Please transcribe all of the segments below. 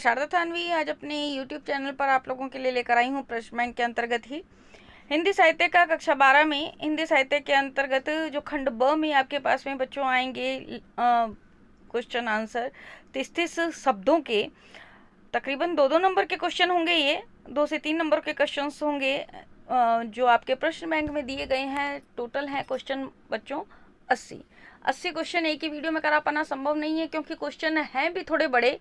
शारदा थानवी आज अपने YouTube channel पर आप लोगों के लिए लेकर आई हूँ प्रश्न बैंक के अंतर्गत ही हिंदी साहित्य का कक्षा 12 में हिंदी साहित्य के अंतर्गत जो खंड ब में आपके पास में बच्चों आएंगे क्वेश्चन आंसर 33 शब्दों के तकरीबन 2-2 नंबर के क्वेश्चन होंगे। ये 2 से 3 नंबर के क्वेश्चन होंगे जो आपके प्रश्न बैंक में दिए गए हैं। टोटल है क्वेश्चन बच्चों 80 क्वेश्चन एक ही वीडियो में करा पाना संभव नहीं है, क्योंकि क्वेश्चन हैं भी थोड़े बड़े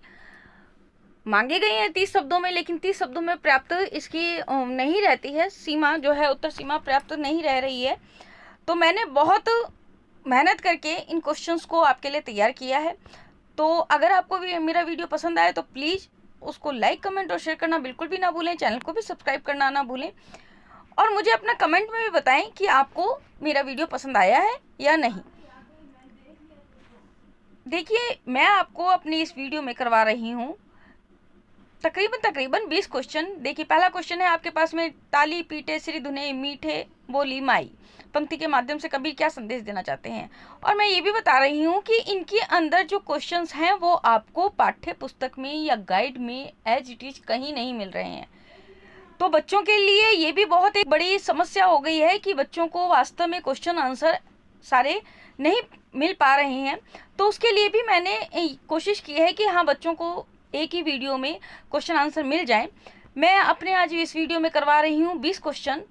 मांगे गए हैं 30 शब्दों में, लेकिन 30 शब्दों में पर्याप्त इसकी नहीं रहती है, सीमा जो है उत्तर सीमा पर्याप्त नहीं रह रही है। तो मैंने बहुत मेहनत करके इन क्वेश्चंस को आपके लिए तैयार किया है। तो अगर आपको भी मेरा वीडियो पसंद आए तो प्लीज़ उसको लाइक कमेंट और शेयर करना बिल्कुल भी ना भूलें, चैनल को भी सब्सक्राइब करना ना भूलें और मुझे अपना कमेंट में भी बताएं कि आपको मेरा वीडियो पसंद आया है या नहीं। देखिए, मैं आपको अपनी इस वीडियो में करवा रही हूँ तकरीबन 20 क्वेश्चन। देखिए, पहला क्वेश्चन है आपके पास में, ताली पीटे श्री धुने मीठे बोली माई पंक्ति के माध्यम से कबीर क्या संदेश देना चाहते हैं। और मैं ये भी बता रही हूँ कि इनके अंदर जो क्वेश्चंस हैं वो आपको पाठ्य पुस्तक में या गाइड में एज इट इज कहीं नहीं मिल रहे हैं। तो बच्चों के लिए ये भी बहुत एक बड़ी समस्या हो गई है कि बच्चों को वास्तव में क्वेश्चन आंसर सारे नहीं मिल पा रहे हैं। तो उसके लिए भी मैंने कोशिश की है कि हाँ, बच्चों को एक ही वीडियो में क्वेश्चन आंसर मिल जाए। मैं अपने आज इस वीडियो में करवा रही हूँ 20 क्वेश्चन।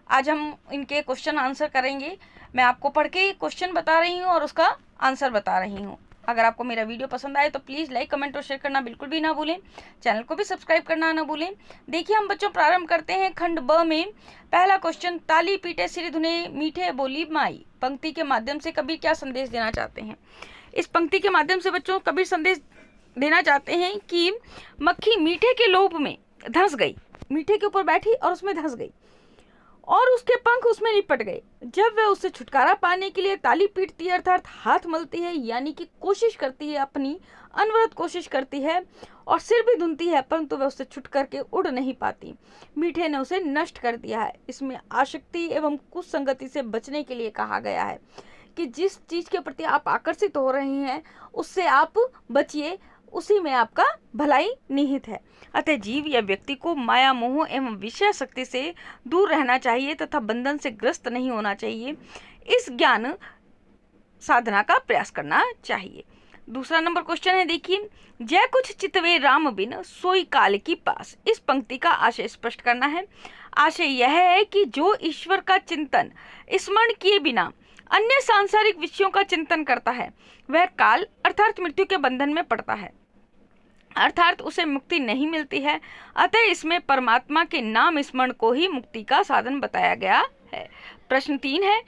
आज हम इनके क्वेश्चन आंसर करेंगे। मैं आपको पढ़ के क्वेश्चन बता रही हूँ और उसका आंसर बता रही हूँ। अगर आपको मेरा वीडियो पसंद आए तो प्लीज़ लाइक कमेंट और शेयर करना बिल्कुल भी ना भूलें, चैनल को भी सब्सक्राइब करना ना भूलें। देखिए, हम बच्चों प्रारंभ करते हैं खंड ब में। पहला क्वेश्चन, ताली पीटे सिर धुने मीठे बोली माई पंक्ति के माध्यम से कबीर क्या संदेश देना चाहते हैं। इस पंक्ति के माध्यम से बच्चों कबीर संदेश देना चाहते हैं कि मक्खी मीठे के लोभ में धंस गई, मीठे के ऊपर बैठी और उसमें धंस गई और उसके पंख उसमें लिपट गए। जब वह उससे छुटकारा पाने के लिए ताली पीटती है अर्थात हाथ मलती है, यानी कि कोशिश करती है, अपनी अनवरत कोशिश करती है और सिर भी धुनती है, परंतु वह उससे छुट करके उड़ नहीं पाती। मीठे ने उसे नष्ट कर दिया है। इसमें आसक्ति एवं कुसंगति से बचने के लिए कहा गया है कि जिस चीज के प्रति आप आकर्षित हो रहे हैं उससे आप बचिए, उसी में आपका भलाई निहित है। अतः जीव या व्यक्ति को माया मोह एवं विषय शक्ति से दूर रहना चाहिए तथा बंधन से ग्रस्त नहीं होना चाहिए। इस ज्ञान साधना का प्रयास करना चाहिए। दूसरा नंबर क्वेश्चन है, देखिए, जय कुछ चितवे राम बिन सोई काल की पास। इस पंक्ति का आशय स्पष्ट करना है। आशय यह है कि जो ईश्वर का चिंतन स्मरण किए बिना अन्य सांसारिक विषयों का चिंतन करता है वह काल अर्थात मृत्यु के बंधन में पड़ता है, अर्थात उसे मुक्ति नहीं मिलती है। अतः इसमें परमात्मा के नाम स्मरण को ही मुक्ति का साधन बताया गया है। प्रश्न 3 है,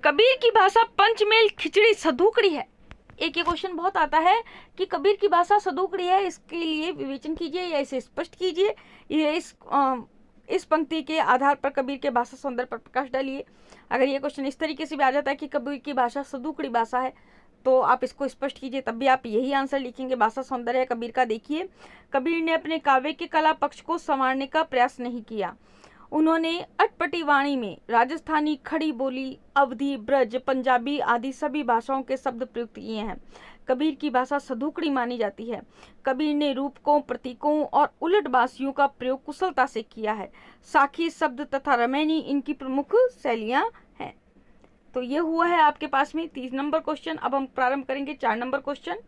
कबीर की भाषा पंचमेल खिचड़ी सधुकड़ी है। एक ये क्वेश्चन बहुत आता है कि कबीर की भाषा सधुकड़ी है, इसके लिए विवेचन कीजिए या इसे स्पष्ट कीजिए। ये इस पंक्ति के आधार पर कबीर के भाषा सौंदर्य पर प्रकाश डालिए। अगर ये क्वेश्चन इस तरीके से भी आ जाता है कि कबीर की भाषा सधुकड़ी भाषा है तो आप इसको स्पष्ट कीजिए, तब भी आप यही आंसर लिखेंगे। भाषा सौंदर्य कबीर का। देखिए, कबीर ने अपने काव्य के कला पक्ष को संवारने का प्रयास नहीं किया। उन्होंने अटपटी वाणी में राजस्थानी, खड़ी बोली, अवधी, ब्रज, पंजाबी आदि सभी भाषाओं के शब्द प्रयुक्त किए हैं। कबीर की भाषा सधुकड़ी मानी जाती है। कबीर ने रूपकों, प्रतीकों और उलटबासियों का प्रयोग कुशलता से किया है। साखी शब्द तथा रमैनी इनकी प्रमुख शैलियां हैं। तो ये हुआ है आपके पास में 30 नंबर क्वेश्चन। अब हम प्रारंभ करेंगे 4 नंबर क्वेश्चन।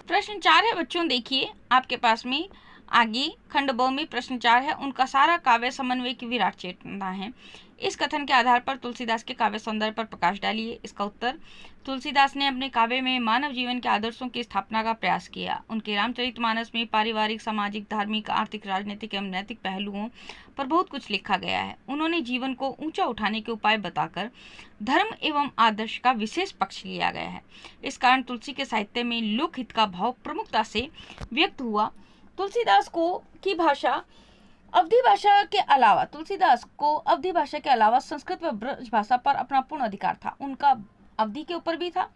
प्रश्न 4 है बच्चों, देखिए आपके पास में आगे खंड ब में प्रश्न 4 है, उनका सारा काव्य समन्वय की विराट चेतना है। इस कथन के आधार पर तुलसीदास के काव्य सौंदर्य पर प्रकाश डालिए। इसका उत्तर, तुलसीदास ने अपने काव्य में मानव जीवन के आदर्शों की स्थापना का प्रयास किया। उनके रामचरितमानस में पारिवारिक, सामाजिक, धार्मिक, आर्थिक, राजनीतिक एवं नैतिक पहलुओं पर बहुत कुछ लिखा गया है। उन्होंने जीवन को ऊंचा उठाने के उपाय बताकर धर्म एवं आदर्श का विशेष पक्ष लिया गया है। इस कारण तुलसी के साहित्य में लोकहित का भाव प्रमुखता से व्यक्त हुआ। तुलसीदास की भाषा अवधी भाषा के अलावा संस्कृत व ब्रज भाषा पर अपना पूर्ण अधिकार था। उनका अवधी के ऊपर भी था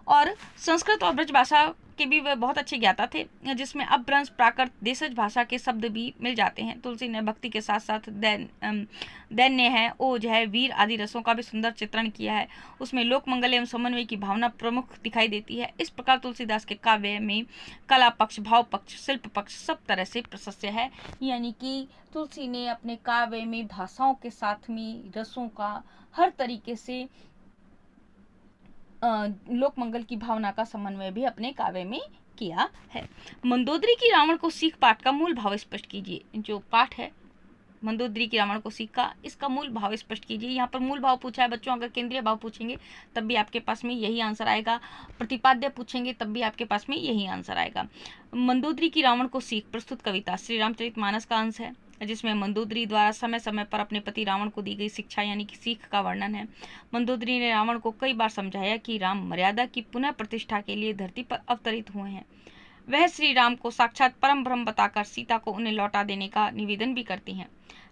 और संस्कृत और ब्रज भाषा के भी वे बहुत अच्छे ज्ञाता थे, जिसमें अपभ्रंश, प्राकृत, देशज भाषा के शब्द भी मिल जाते हैं। तुलसी ने भक्ति के साथ साथ दैन्य है, ओज है, वीर आदि रसों का भी सुंदर चित्रण किया है। उसमें लोक मंगल एवं समन्वय की भावना प्रमुख दिखाई देती है। इस प्रकार तुलसीदास के काव्य में कला पक्ष, भाव पक्ष, शिल्प पक्ष सब तरह से प्रशस्त है। यानी कि तुलसी ने अपने काव्य में भाषाओं के साथ में रसों का हर तरीके से लोक मंगल की भावना का समन्वय भी अपने काव्य में किया है। मंदोदरी की रावण को सीख पाठ का मूल भाव स्पष्ट कीजिए। जो पाठ है मंदोदरी की रावण को सीख का, इसका मूल भाव स्पष्ट कीजिए। यहाँ पर मूल भाव पूछा है बच्चों, अगर केंद्रीय भाव पूछेंगे तब भी आपके पास में यही आंसर आएगा, प्रतिपाद्य पूछेंगे तब भी आपके पास में यही आंसर आएगा। मंदोदरी की रावण को सीख प्रस्तुत कविता श्री रामचरितमानस का अंश है, जिसमें मंदोदरी द्वारा समय समय पर अपने पति रावण को दी गई शिक्षा यानी कि सीख का वर्णन है। मंदोदरी ने रावण को कई बार समझाया कि राम मर्यादा की पुनः प्रतिष्ठा के लिए धरती पर अवतरित हुए हैं। वह श्री राम को साक्षात परम ब्रह्म बताकर सीता को उन्हें लौटा देने का निवेदन भी करती हैं।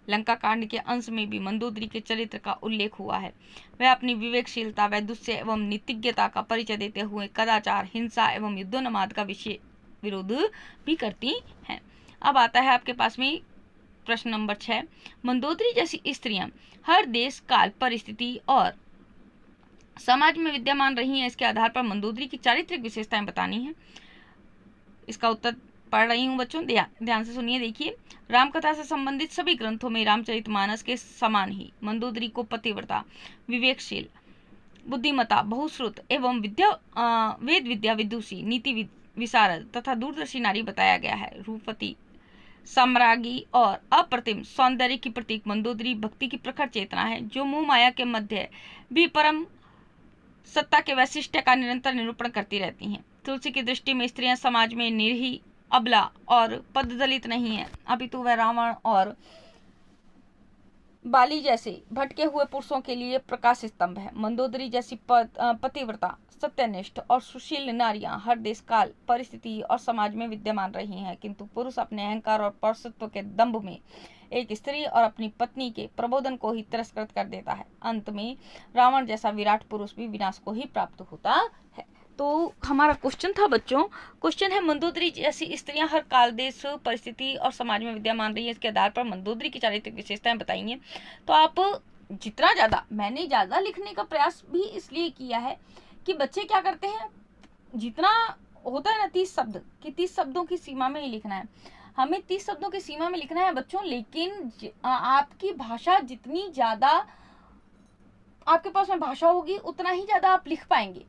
लंका कांड के अंश में भी मंदोदरी के चरित्र का उल्लेख हुआ है। वह अपनी विवेकशीलता, वैदुष्य एवं नीतिज्ञता का परिचय देते हुए कदाचार, हिंसा एवं युद्धोन्माद का विरोध भी करती हैं। अब आता है आपके पास में प्रश्न नंबर 6। मंदोदरी जैसी स्त्रियां हर देश, काल, परिस्थिति और समाज में विद्यमान रही हैं। इसके आधार पर मंदोदरी की चारित्रिक विशेषताएं बतानी है। इसका उत्तर पढ़ रही हूँ बच्चों, ध्यान से सुनिए। देखिए, रामकथा से संबंधित सभी ग्रंथों में रामचरितमानस के समान ही मंदोदरी को पतिव्रता, विवेकशील, बुद्धिमता, बहुश्रुत एवं वेद विद्या विदुषी, नीति विशारद तथा दूरदर्शी नारी बताया गया है। रूपवती, साम्राज्ञी और अप्रतिम सौंदर्य की प्रतीक मंदोदरी भक्ति की प्रखर चेतना है, जो मोह माया के मध्य भी परम सत्ता के वैशिष्ट्य का निरंतर निरूपण करती रहती हैं। तुलसी की दृष्टि में स्त्रियां समाज में निरीह, अबला और पददलित नहीं है, अपितु वह रावण और बाली जैसे भटके हुए पुरुषों के लिए प्रकाश स्तंभ है। मंदोदरी जैसी पतिव्रता, सत्यनिष्ठ और सुशील नारियां हर देश, काल, परिस्थिति और समाज में विद्यमान रही हैं, किंतु पुरुष अपने अहंकार और पौरुषत्व के दंभ में एक स्त्री और अपनी पत्नी के प्रबोधन को ही तिरस्कृत कर देता है। अंत में रावण जैसा विराट पुरुष भी विनाश को ही प्राप्त होता है। तो हमारा क्वेश्चन था बच्चों, क्वेश्चन है मंदोदरी जैसी स्त्रियां हर काल, देश, परिस्थिति और समाज में विद्यमान रही है। इसके आधार पर मंदोदरी की चारित्रिक विशेषताएं बताइए। तो आप जितना ज़्यादा, मैंने ज़्यादा लिखने का प्रयास भी इसलिए किया है कि बच्चे क्या करते हैं, जितना होता है ना 30 शब्द, कि 30 शब्दों की सीमा में ही लिखना है, हमें 30 शब्दों की सीमा में लिखना है बच्चों। लेकिन आपकी भाषा जितनी ज़्यादा आपके पास में भाषा होगी उतना ही ज़्यादा आप लिख पाएंगे।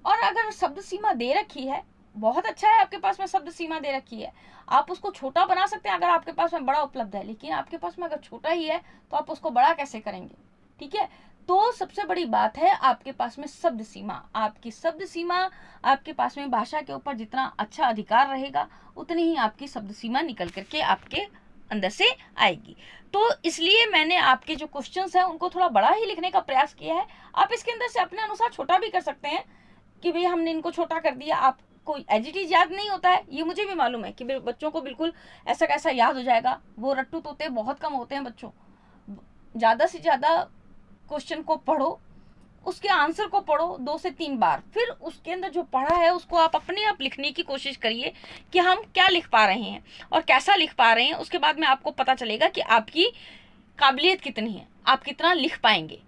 और अगर शब्द सीमा दे रखी है, बहुत अच्छा है आपके पास में शब्द सीमा दे रखी है, आप उसको छोटा बना सकते हैं अगर आपके पास में बड़ा उपलब्ध है। लेकिन आपके पास में अगर छोटा ही है तो आप उसको बड़ा कैसे करेंगे? ठीक है, तो सबसे बड़ी बात है आपके पास में शब्द सीमा। आपकी शब्द सीमा, आपके पास में भाषा के ऊपर जितना अच्छा अधिकार रहेगा उतनी ही आपकी शब्द सीमा निकल करके आपके अंदर से आएगी। तो इसलिए मैंने आपके जो क्वेश्चंस हैं उनको थोड़ा बड़ा ही लिखने का प्रयास किया है। आप इसके अंदर से अपने अनुसार छोटा भी कर सकते हैं कि भाई हमने इनको छोटा कर दिया, आपको एज इट इज याद नहीं होता है, ये मुझे भी मालूम है कि बच्चों को बिल्कुल ऐसा कैसा याद हो जाएगा। वो रट्टू तोते बहुत कम होते हैं बच्चों। ज़्यादा से ज़्यादा क्वेश्चन को पढ़ो, उसके आंसर को पढ़ो 2 से 3 बार, फिर उसके अंदर जो पढ़ा है उसको आप अपने आप लिखने की कोशिश करिए कि हम क्या लिख पा रहे हैं और कैसा लिख पा रहे हैं। उसके बाद में आपको पता चलेगा कि आपकी काबिलियत कितनी है, आप कितना लिख पाएंगे।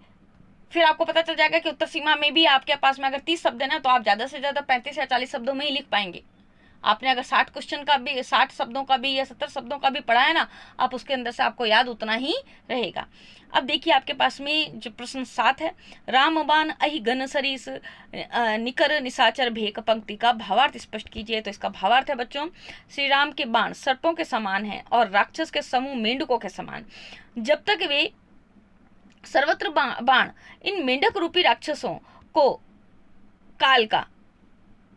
फिर आपको पता चल जाएगा कि उत्तर सीमा में भी आपके पास में अगर 30 शब्द है ना, तो आप ज़्यादा से ज़्यादा 35 या 40 शब्दों में ही लिख पाएंगे। आपने अगर 60 क्वेश्चन का भी, 60 शब्दों का भी या 70 शब्दों का भी पढ़ा है ना, आप उसके अंदर से आपको याद उतना ही रहेगा। अब देखिए आपके पास में जो प्रश्न 7 है, रामबाण अहि घन सरीस निकर निशाचर भेक पंक्ति का भावार्थ स्पष्ट कीजिए। तो इसका भावार्थ है बच्चों, श्री राम के बाण सर्पों के समान हैं और राक्षस के समूह मेंढकों के समान। जब तक वे सर्वत्र बाण इन मेंढक रूपी राक्षसों को काल का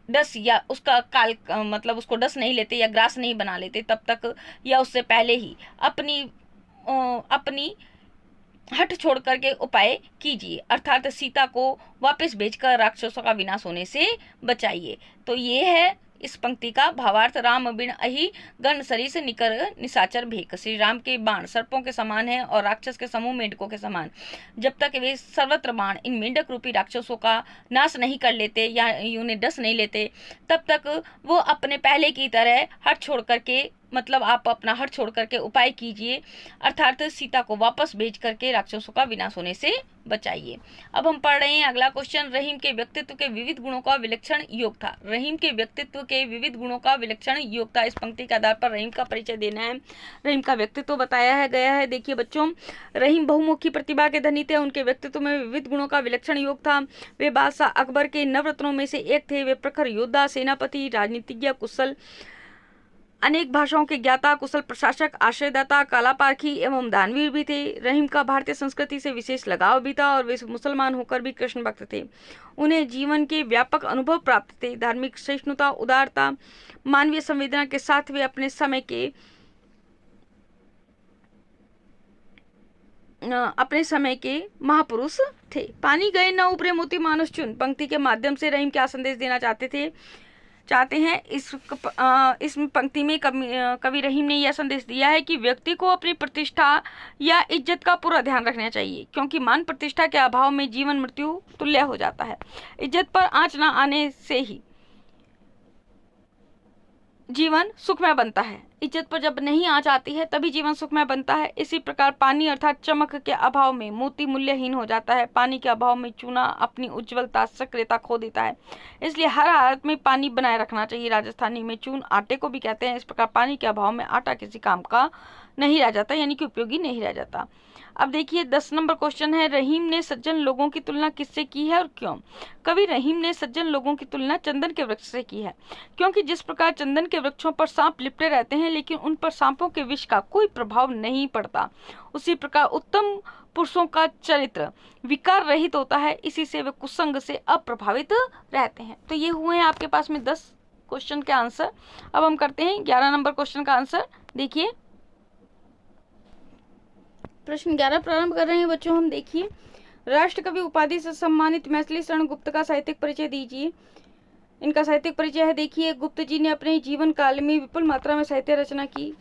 डस या उसका काल मतलब उसको डस नहीं लेते या ग्रास नहीं बना लेते, तब तक या उससे पहले ही अपनी हट छोड़ करके उपाय कीजिए, अर्थात सीता को वापस भेजकर राक्षसों का विनाश होने से बचाइए। तो ये है इस पंक्ति का भावार्थ राम बिन अहि गण सरी से निकर निशाचर भेक। श्री राम के बाण सर्पों के समान है और राक्षस के समूह मेंढकों के समान। जब तक वे सर्वत्र बाण इन मेंढक रूपी राक्षसों का नाश नहीं कर लेते या उन्हें डस नहीं लेते, तब तक वो अपने पहले की तरह हट छोड़ करके, मतलब आप अपना हट छोड़ करके उपाय कीजिए, अर्थात सीता को वापस भेज करके राक्षसों का विनाश होने से बचाइए। अब हम पढ़ रहे हैं अगला क्वेश्चन। रहीम के व्यक्तित्व के विविध गुणों का विलक्षण योग था। रहीम के व्यक्तित्व के विविध गुणों का विलक्षण योग था। इस पंक्ति के आधार पर रहीम का परिचय देना है। रहीम का व्यक्तित्व बताया गया है। देखिए बच्चों, रहीम बहुमुखी प्रतिभा के धनी थे। उनके व्यक्तित्व में विविध गुणों का विलक्षण योग था। वे बादशाह अकबर के नवरत्नों में से एक थे। वे प्रखर योद्धा, सेनापति, राजनीतिज्ञ, कुशल, अनेक भाषाओं के ज्ञाता, कुशल प्रशासक, आश्रयदाता, कालापारखी एवं दानवीर भी थे। रहीम का भारतीय संस्कृति से विशेष लगाव भी था और वे मुसलमान होकर भी कृष्ण भक्त थे। उन्हें जीवन के व्यापक अनुभव प्राप्त थे। धार्मिक सहिष्णुता, उदारता, मानवीय संवेदना के साथ वे अपने समय के महापुरुष थे। पानी गए न उभरे मोती मानुष चुन पंक्ति के माध्यम से रहीम क्या संदेश देना चाहते हैं। इस पंक्ति में कवि रहीम ने यह संदेश दिया है कि व्यक्ति को अपनी प्रतिष्ठा या इज्जत का पूरा ध्यान रखना चाहिए, क्योंकि मान प्रतिष्ठा के अभाव में जीवन मृत्यु तुल्य हो जाता है। इज्जत पर आंच न आने से ही जीवन सुखमय बनता है। इज्जत पर जब नहीं आंच आती है तभी जीवन सुखमय बनता है। इसी प्रकार पानी अर्थात चमक के अभाव में मोती मूल्यहीन हो जाता है। पानी के अभाव में चूना अपनी उज्ज्वलता, सक्रियता खो देता है। इसलिए हर हालत में पानी बनाए रखना चाहिए। राजस्थानी में चून आटे को भी कहते हैं। इस प्रकार पानी के अभाव में आटा किसी काम का नहीं रह जाता, यानी कि उपयोगी नहीं रह जाता। अब देखिए 10 नंबर क्वेश्चन है, रहीम ने सज्जन लोगों की तुलना किससे की है और क्यों? कवि रहीम ने सज्जन लोगों की तुलना चंदन के वृक्ष से की है, क्योंकि जिस प्रकार चंदन के वृक्षों पर सांप लिपटे रहते हैं लेकिन उन पर सांपों के विष का कोई प्रभाव नहीं पड़ता, उसी प्रकार उत्तम पुरुषों का चरित्र विकार रहित होता है, इसी से वे कुसंग से अप्रभावित रहते हैं। तो ये हुए हैं आपके पास में 10 क्वेश्चन के आंसर। अब हम करते हैं 11 नंबर क्वेश्चन का आंसर। देखिए प्रश्न 11 प्रारंभ कर रहे हैं बच्चों हम। देखिए, राष्ट्र कवि उपाधि से सम्मानित मैथिली शरण गुप्त का साहित्यिक परिचय दीजिए। इनका साहित्यिक परिचय है। देखिए, गुप्त जी ने अपने जीवन काल में विपुल मात्रा में साहित्य रचना की।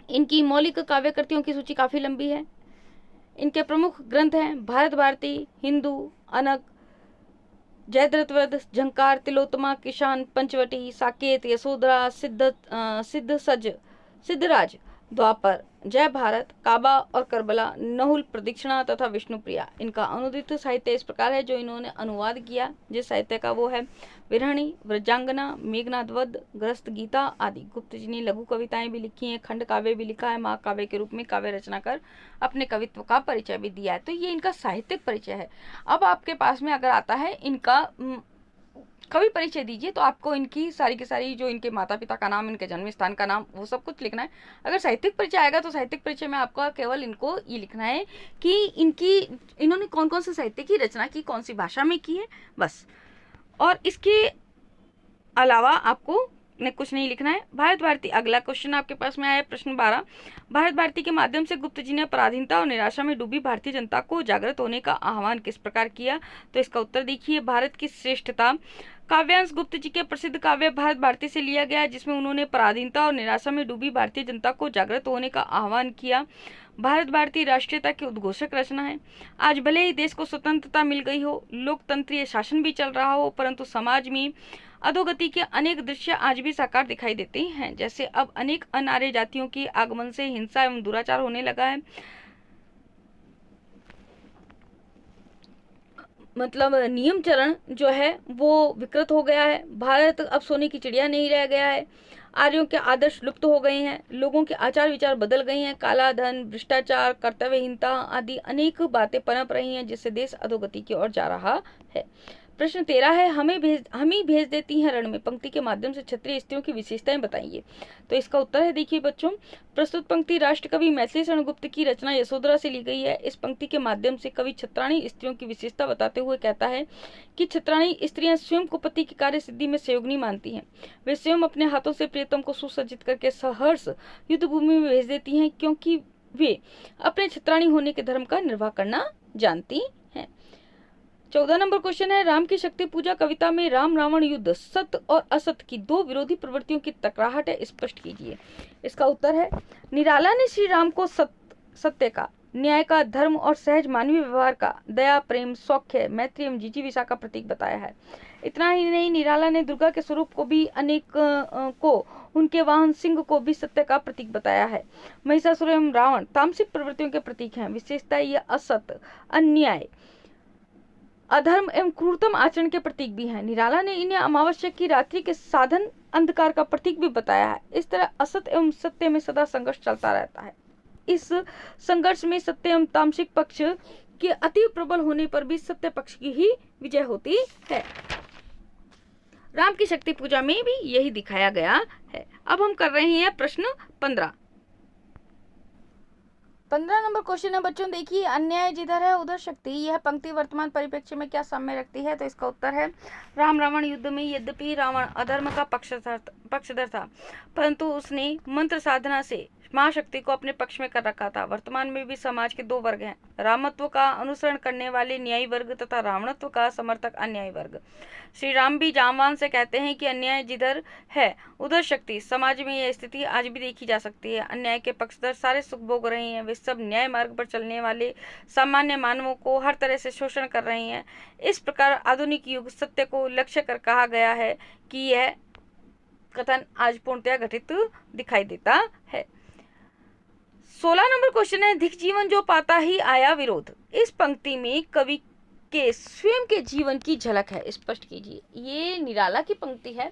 इनकी मौलिक काव्य कृतियों की सूची काफी लंबी है। इनके प्रमुख ग्रंथ हैं भारत भारती, हिंदू, अनक, जयद्रथवध, झंकार, तिलोत्तमा, किशान, पंचवटी, साकेत, यशोधरा, सिद्धराज, द्वापर, जय भारत, काबा और करबला, नहुल, प्रदक्षिणा तथा विष्णुप्रिया। इनका अनुदित साहित्य इस प्रकार है जो इन्होंने अनुवाद किया। जिस साहित्य का वो है विरहणी, व्रजांगना, मेघनादवध, ग्रस्त, गीता आदि। गुप्त जी ने लघु कविताएं भी लिखी हैं, खंड काव्य भी लिखा है, महाकाव्य के रूप में काव्य रचना कर अपने कवित्व का परिचय भी दिया है। तो ये इनका साहित्यिक परिचय है। अब आपके पास में अगर आता है इनका कवि परिचय दीजिए, तो आपको इनकी सारी की सारी जो इनके माता पिता का नाम, इनके जन्म स्थान का नाम, वो सब कुछ लिखना है। अगर साहित्यिक परिचय आएगा तो साहित्यिक परिचय में आपका केवल इनको ये लिखना है कि इन्होंने कौन कौन से साहित्य की रचना की, कौन सी भाषा में की है, बस। और इसके अलावा आपको कुछ नहीं लिखना है। भारत भारती, अगला क्वेश्चन आपके पास में आया प्रश्न 12। भारत भारती के माध्यम से गुप्त जी ने पराधीनता और निराशा में डूबी भारतीय जनता को जागृत होने का आह्वान किस प्रकार किया? तो इसका उत्तर देखिए, भारत की श्रेष्ठता काव्यांश गुप्त जी के प्रसिद्ध काव्य भारत भारती से लिया गया, जिसमें उन्होंने पराधीनता और निराशा में डूबी भारतीय जनता को जागृत होने का आह्वान किया। भारत भारती राष्ट्रीयता की उद्घोषक रचना है। आज भले ही देश को स्वतंत्रता मिल गई हो, लोकतंत्रीय शासन भी चल रहा हो, परंतु समाज में अधोगति के अनेक दृश्य आज भी साकार दिखाई देते हैं। जैसे अब अनेक अनार्य जातियों के आगमन से हिंसा एवं दुराचार होने लगा है, मतलब नियम चरण जो है वो विकृत हो गया है। भारत अब सोने की चिड़िया नहीं रह गया है। आर्यों के आदर्श लुप्त हो गए हैं, लोगों के आचार विचार बदल गए हैं, काला धन, भ्रष्टाचार, कर्तव्यहीनता आदि अनेक बातें पनप रही हैं, जिससे देश अधोगति की ओर जा रहा है। प्रश्न 13 है, हम ही भेज देती हैं रण में पंक्ति के माध्यम से क्षत्रिय स्त्रियों की विशेषताएं बताइए। तो इसका उत्तर है, देखिए बच्चों, प्रस्तुत पंक्ति राष्ट्रकवि मैथिली शरण गुप्त की रचना यशोधरा से ली गई है। इस पंक्ति के माध्यम से कवि क्षत्राणी स्त्रियों की विशेषता बताते हुए कहता है कि क्षत्राणी स्त्रियां स्वयं को पति की कार्य सिद्धि में सहयोगिनी मानती हैं। वे स्वयं अपने हाथों से प्रियतम को सुसज्जित करके सहर्ष युद्ध भूमि में भेज देती हैं, क्योंकि वे अपने क्षत्राणी होने के धर्म का निर्वाह करना जानती हैं। 14 नंबर क्वेश्चन है, राम की शक्ति पूजा कविता में राम रावण युद्ध सत्य और असत्य की दो विरोधी प्रवृत्तियों की टकराहट है, स्पष्ट कीजिए। इसका उत्तर है, निराला ने श्री राम को सत्य का, न्याय का, धर्म और सहज मानवीय व्यवहार का, दया, प्रेम, सौख्य, मैत्री एवं जिजीविषा का प्रतीक बताया है। इतना ही नहीं, निराला ने दुर्गा के स्वरूप को भी, अनेक को, उनके वाहन सिंह को भी सत्य का प्रतीक बताया है। महिषासुर एवं रावण तामसिक प्रवृत्तियों के प्रतीक हैं। विशेषता ये असत्य, अन्याय, अधर्म एवं क्रूरतम आचरण के प्रतीक भी हैं। निराला ने इन्हें अमावस्या की रात्रि के साधन, अंधकार का प्रतीक भी बताया है। इस तरह असत्य एवं सत्य में सदा संघर्ष चलता रहता है। इस संघर्ष में सत्य एवं तामसिक पक्ष के अति प्रबल होने पर भी सत्य पक्ष की ही विजय होती है। राम की शक्ति पूजा में भी यही दिखाया गया है। अब हम कर रहे हैं प्रश्न 15 नंबर क्वेश्चन है बच्चों, देखिए, अन्याय जिधर है उधर शक्ति, यह पंक्ति वर्तमान परिप्रेक्ष्य में क्या साम्य रखती है? तो इसका उत्तर है, राम रावण युद्ध में यद्यपि रावण अधर्म का पक्षधर था, परंतु उसने मंत्र साधना से महाशक्ति को अपने पक्ष में कर रखा था। वर्तमान में भी समाज के दो वर्ग हैं, रामत्व का अनुसरण करने वाले न्यायी वर्ग तथा रावणत्व का समर्थक अन्यायी वर्ग। श्री राम भी जामवान से कहते हैं कि अन्याय जिधर है उधर शक्ति। समाज में यह स्थिति आज भी देखी जा सकती है। अन्याय के पक्षधर सारे सुख भोग रहे हैं, वे सब न्याय मार्ग पर चलने वाले सामान्य मानवों को हर तरह से शोषण कर रहे हैं। इस प्रकार आधुनिक युग सत्य को लक्ष्य कर कहा गया है कि यह कथन आज पूर्णतया घटित दिखाई देता है। 16 नंबर क्वेश्चन है, धिक जीवन जो पाता ही आया विरोध। इस पंक्ति में कवि के स्वयं के जीवन की झलक है, स्पष्ट कीजिए। ये निराला की पंक्ति है।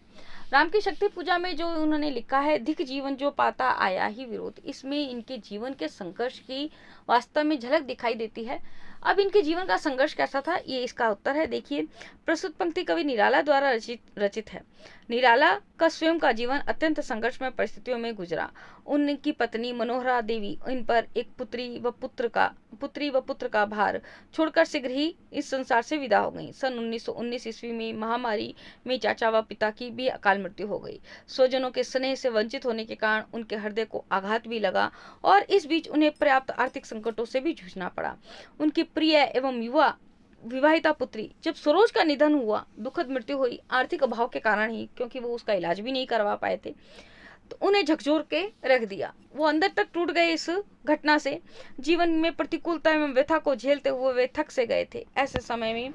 राम की शक्ति पूजा में जो उन्होंने लिखा है, धिक जीवन जो पाता आया ही विरोध, इसमें इनके जीवन के संघर्ष की वास्तव में झलक दिखाई देती है। अब इनके जीवन का संघर्ष कैसा था, ये इसका उत्तर है। देखिए, प्रस्तुत पंक्ति कवि निराला द्वारा रचित है। निराला का स्वयं का जीवन अत्यंत संघर्षमय परिस्थितियों में गुजरा। उनकी पत्नी मनोहरा देवी इन पर एक पुत्री व पुत्र का भार छोड़कर शीघ्र ही इस संसार से विदा हो गई। सन 1919 ईस्वी में महामारी में चाचा व पिता की भी अकाल मृत्यु हो गई। स्वजनों के स्नेह से वंचित होने के कारण उनके हृदय को आघात भी लगा और इस बीच उन्हें पर्याप्त आर्थिक संकटों से भी जूझना पड़ा। उनकी प्रिय एवं युवा विवाहिता पुत्री जब सरोज का निधन हुआ, दुखद मृत्यु हुई आर्थिक अभाव के कारण ही, क्योंकि वो उसका इलाज भी नहीं करवा पाए थे, तो उन्हें झकझोर के रख दिया। वो अंदर तक टूट गए इस घटना से। जीवन में प्रतिकूलता एवं व्यथा को झेलते हुए वे थक से गए थे। ऐसे समय में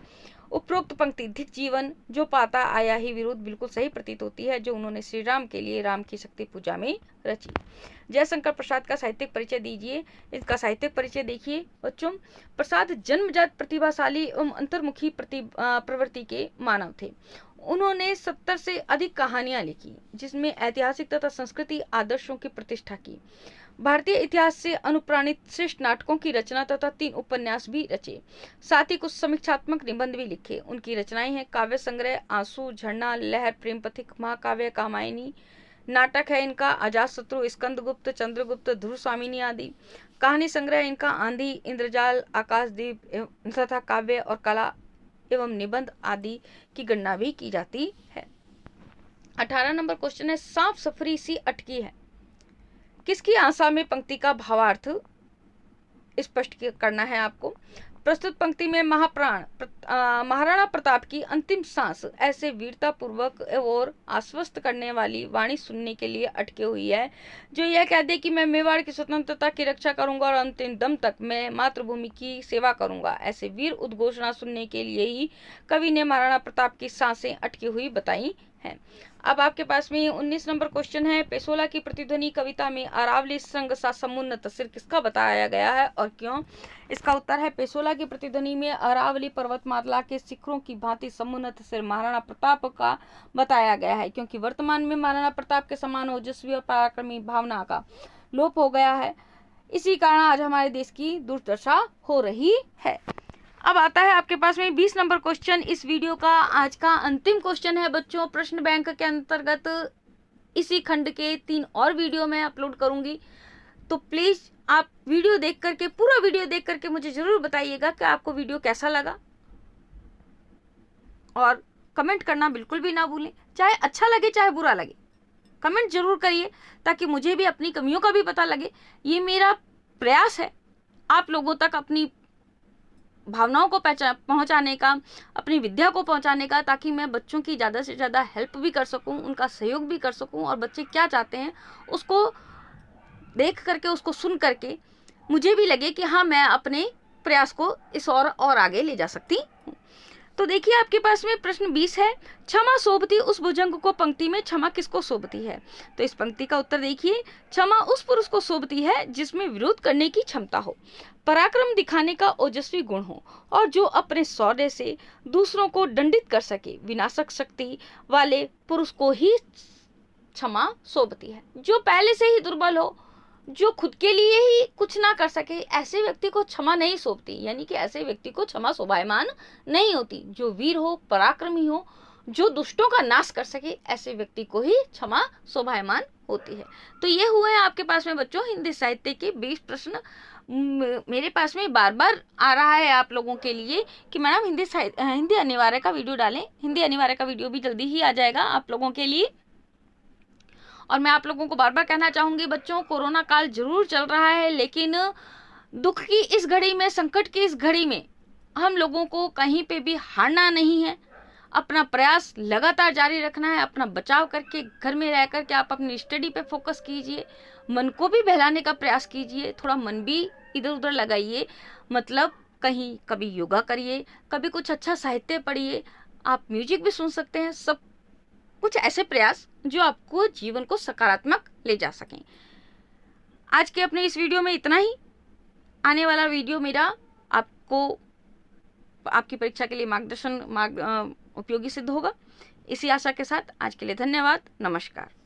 उपरोक्त पंक्ति धिक जीवन जो पाता आया ही विरोध बिल्कुल सही प्रतीत होती है, जो उन्होंने श्री राम के लिए राम की शक्ति पूजा में रची। जयशंकर प्रसाद का साहित्यिक परिचय दीजिए। इसका साहित्यिक परिचय देखिए बच्चों, प्रसाद जन्मजात प्रतिभाशाली एवं अंतर्मुखी प्रवृत्ति के मानव थे। उन्होंने 70 से अधिक कहानियां लिखी, जिसमें ऐतिहासिक तथा संस्कृति आदर्शों की प्रतिष्ठा की। भारतीय इतिहास से अनुप्राणित श्रेष्ठ नाटकों की रचना तथा 3 उपन्यास भी रचे। साथ ही कुछ समीक्षात्मक निबंध भी लिखे। उनकी रचनाएं हैं काव्य संग्रह आंसू, झरना, लहर, प्रेम पथिक, महाकाव्य कामायनी। नाटक है इनका अजातशत्रु, स्कंदगुप्त, चंद्रगुप्त, ध्रुव स्वामिनी आदि। कहानी संग्रह इनका आंधी, इंद्रजाल, आकाशदीप तथा काव्य और कला एवं निबंध आदि की गणना भी की जाती है। 18 नंबर क्वेश्चन है, सांप सफरी सी अटकी है, किसकी आशा में पंक्ति का भावार्थ स्पष्ट करना है आपको। प्रस्तुत पंक्ति में महाराणा प्रताप की अंतिम सांस ऐसे वीरता पूर्वक और आश्वस्त करने वाली वाणी सुनने के लिए अटकी हुई है, जो यह कह दे कि मैं मेवाड़ की स्वतंत्रता की रक्षा करूंगा और अंतिम दम तक मैं मातृभूमि की सेवा करूंगा। ऐसे वीर उद्घोषणा सुनने के लिए ही कवि ने महाराणा प्रताप की सांसें अटकी हुई बताई हैं। अब आपके पास में 19 नंबर क्वेश्चन है, पेशोला की प्रतिध्वनि कविता में अरावली श्रृंग सा समुन्नत सिर किसका बताया गया है और क्यों? इसका उत्तर है, पेशोला की प्रतिध्वनि में अरावली पर्वतमाला के शिखरों की भांति समुन्नत सिर महाराणा प्रताप का बताया गया है, क्योंकि वर्तमान में महाराणा प्रताप के समान ओजस्वी और पराक्रमी भावना का लोप हो गया है। इसी कारण आज हमारे देश की दुर्दशा हो रही है। अब आता है आपके पास में 20 नंबर क्वेश्चन। इस वीडियो का आज का अंतिम क्वेश्चन है बच्चों। प्रश्न बैंक के अंतर्गत इसी खंड के 3 और वीडियो मैं अपलोड करूंगी, तो प्लीज आप वीडियो देख करके, पूरा वीडियो देख करके मुझे जरूर बताइएगा कि आपको वीडियो कैसा लगा, और कमेंट करना बिल्कुल भी ना भूलें। चाहे अच्छा लगे चाहे बुरा लगे, कमेंट जरूर करिए, ताकि मुझे भी अपनी कमियों का भी पता लगे। ये मेरा प्रयास है आप लोगों तक अपनी भावनाओं को पहुंचाने का, अपनी विद्या को पहुंचाने का, ताकि मैं बच्चों की ज़्यादा से ज़्यादा हेल्प भी कर सकूं, उनका सहयोग भी कर सकूं, और बच्चे क्या चाहते हैं उसको देख करके, उसको सुन करके मुझे भी लगे कि हाँ, मैं अपने प्रयास को इस और आगे ले जा सकती हूँ। तो देखिए, आपके पास में प्रश्न 20 है, क्षमा शोभती उस भुजंग को पंक्ति में क्षमा किसको शोभती है? तो इस पंक्ति का उत्तर देखिए, क्षमा उस पुरुष को शोभती है जिसमें विरोध करने की क्षमता हो, पराक्रम दिखाने का ओजस्वी गुण हो, और जो अपने शौर्य से दूसरों को दंडित कर सके। विनाशक शक्ति वाले पुरुष को ही क्षमा शोभती है। जो पहले से ही दुर्बल हो, जो खुद के लिए ही कुछ ना कर सके, ऐसे व्यक्ति को क्षमा नहीं शोभती, यानी कि ऐसे व्यक्ति को क्षमा शोभायमान नहीं होती। जो वीर हो, पराक्रमी हो, जो दुष्टों का नाश कर सके, ऐसे व्यक्ति को ही क्षमा शोभायमान होती है। तो ये हुए हैं आपके पास में बच्चों हिंदी साहित्य के 20 प्रश्न। मेरे पास में बार बार आ रहा है आप लोगों के लिए कि मैडम हिंदी अनिवार्य का वीडियो डालें। हिंदी अनिवार्य का वीडियो भी जल्दी ही आ जाएगा आप लोगों के लिए। और मैं आप लोगों को बार बार कहना चाहूंगी बच्चों, कोरोना काल जरूर चल रहा है, लेकिन दुख की इस घड़ी में, संकट की इस घड़ी में हम लोगों को कहीं पे भी हारना नहीं है। अपना प्रयास लगातार जारी रखना है। अपना बचाव करके घर में रह करके आप अपनी स्टडी पे फोकस कीजिए। मन को भी बहलाने का प्रयास कीजिए, थोड़ा मन भी इधर उधर लगाइए। मतलब कहीं कभी योगा करिए, कभी कुछ अच्छा साहित्य पढ़िए, आप म्यूजिक भी सुन सकते हैं। सब कुछ ऐसे प्रयास जो आपको जीवन को सकारात्मक ले जा सकें। आज के अपने इस वीडियो में इतना ही। आने वाला वीडियो मेरा आपको आपकी परीक्षा के लिए उपयोगी सिद्ध होगा। इसी आशा के साथ आज के लिए धन्यवाद। नमस्कार।